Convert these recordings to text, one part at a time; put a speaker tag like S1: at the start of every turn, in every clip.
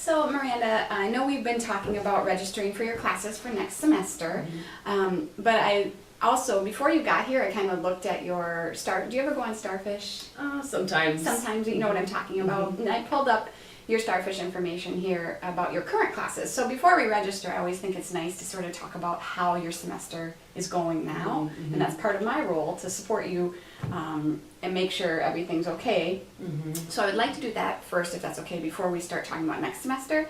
S1: So Miranda, I know we've been talking about registering for your classes for next semester, but I also, before you got here, I kind of looked at your do you ever go on Starfish?
S2: Sometimes.
S1: Sometimes, you know what I'm talking about. And I pulled up your Starfish information here about your current classes. So before we register, I always think it's nice to sort of talk about how your semester is going now. And that's part of my role, to support you and make sure everything's okay. So I would like to do that first, if that's okay, before we start talking about next semester.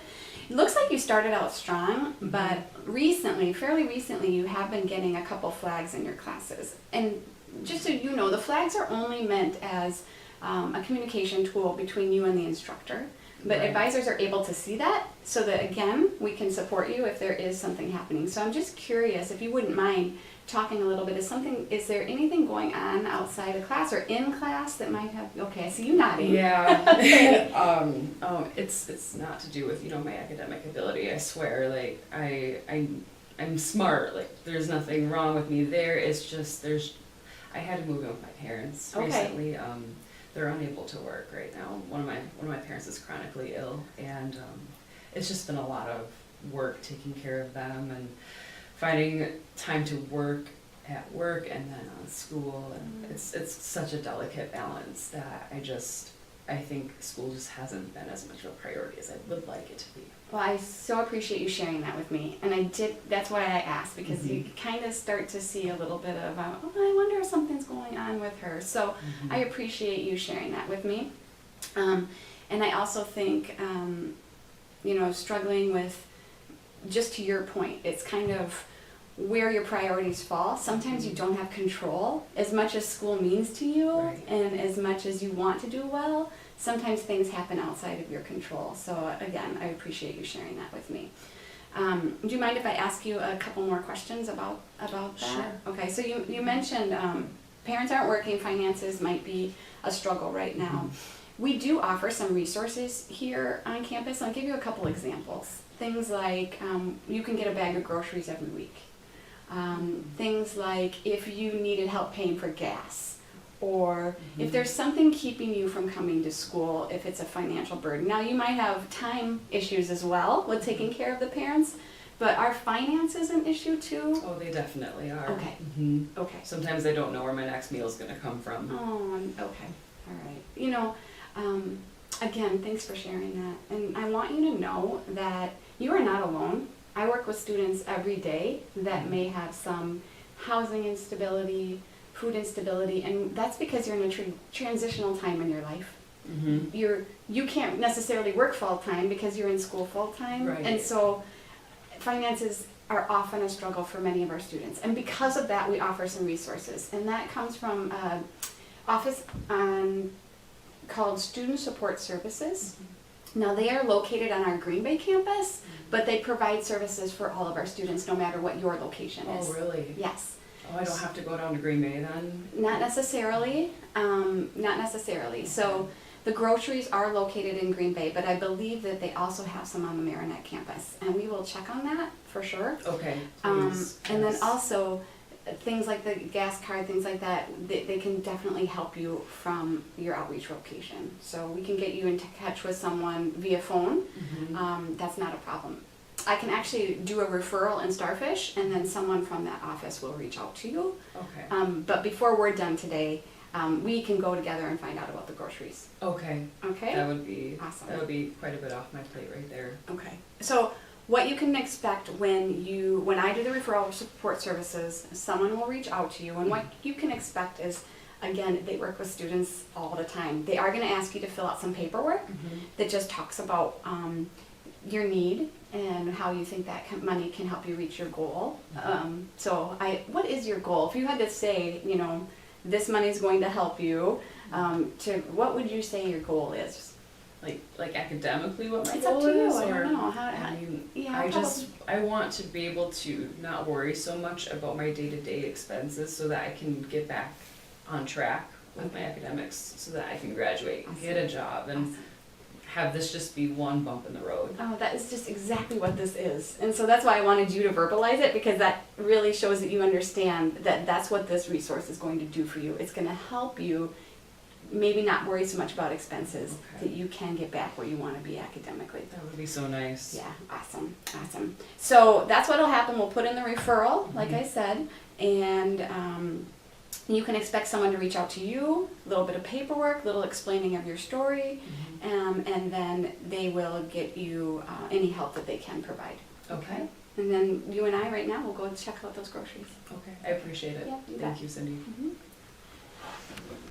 S1: It looks like you started out strong, but recently, fairly recently, you have been getting a couple flags in your classes. And just so you know, the flags are only meant as a communication tool between you and the instructor. But advisors are able to see that, so that again, we can support you if there is something happening. So I'm just curious, if you wouldn't mind talking a little bit, is there anything going on outside of class or in class that might have, okay, I see you nodding.
S2: Yeah. It's not to do with, my academic ability. I swear, like, I'm smart. Like, there's nothing wrong with me there. It's just, I had to move in with my parents recently. They're unable to work right now. One of my parents is chronically ill, and it's just been a lot of work taking care of them and finding time to work at work and then on school, and it's such a delicate balance that I think school just hasn't been as much of a priority as I would like it to be.
S1: Well, I so appreciate you sharing that with me, and that's why I asked, because you kind of start to see a little bit of, I wonder if something's going on with her. So I appreciate you sharing that with me. And I also think, struggling with, just to your point, it's kind of where your priorities fall. Sometimes you don't have control, as much as school means to you, and as much as you want to do well. Sometimes things happen outside of your control. So again, I appreciate you sharing that with me. Do you mind if I ask you a couple more questions about that?
S2: Sure.
S1: Okay, so you mentioned parents aren't working, finances might be a struggle right now. We do offer some resources here on campus. I'll give you a couple examples. Things like you can get a bag of groceries every week. Things like if you needed help paying for gas, or if there's something keeping you from coming to school, if it's a financial burden. Now, you might have time issues as well with taking care of the parents, but are finances an issue too?
S2: Oh, they definitely are.
S1: Okay. Okay.
S2: Sometimes I don't know where my next meal is going to come from.
S1: Oh, okay. All right. Again, thanks for sharing that. And I want you to know that you are not alone. I work with students every day that may have some housing instability, food instability, and that's because you're in a transitional time in your life. You can't necessarily work full-time because you're in school full-time, and so finances are often a struggle for many of our students. And because of that, we offer some resources, and that comes from an office called Student Support Services. Now, they are located on our Green Bay campus, but they provide services for all of our students, no matter what your location is.
S2: Oh, really?
S1: Yes.
S2: Oh, I don't have to go down to Green Bay then?
S1: Not necessarily. So the groceries are located in Green Bay, but I believe that they also have some on the Marinette campus, and we will check on that for sure.
S2: Okay.
S1: And then also things like the gas card, things like that, they can definitely help you from your outreach location. So we can get you in touch with someone via phone. That's not a problem. I can actually do a referral in Starfish, and then someone from that office will reach out to you.
S2: Okay.
S1: But before we're done today, we can go together and find out about the groceries.
S2: Okay.
S1: Okay?
S2: That would be
S1: awesome.
S2: That would be quite a bit off my plate right there.
S1: Okay. So what you can expect when I do the referral support services, someone will reach out to you, and what you can expect is, again, they work with students all the time. They are going to ask you to fill out some paperwork that just talks about your need and how you think that money can help you reach your goal. What is your goal? If you had to say, this money is going to help you, what would you say your goal is?
S2: Like academically, what my
S1: It's
S2: goal
S1: up to you.
S2: is,
S1: I
S2: or
S1: don't know.
S2: I want to be able to not worry so much about my day-to-day expenses, so that I can get back on track with my academics, so that I can graduate and get a job and have this just be one bump in the road.
S1: Oh, that is just exactly what this is. And so that's why I wanted you to verbalize it, because that really shows that you understand that that's what this resource is going to do for you. It's going to help you maybe not worry so much about expenses,
S2: Okay.
S1: that you can get back where you want to be academically.
S2: That would be so nice.
S1: Yeah, awesome, awesome. So that's what'll happen. We'll put in the referral, like I said, and you can expect someone to reach out to you, a little bit of paperwork, little explaining of your story, and then they will get you any help that they can provide.
S2: Okay.
S1: And then you and I right now will go check out those groceries.
S2: Okay. I appreciate it.
S1: Yeah, you bet.
S2: Thank you, Cindy.
S1: Mhm.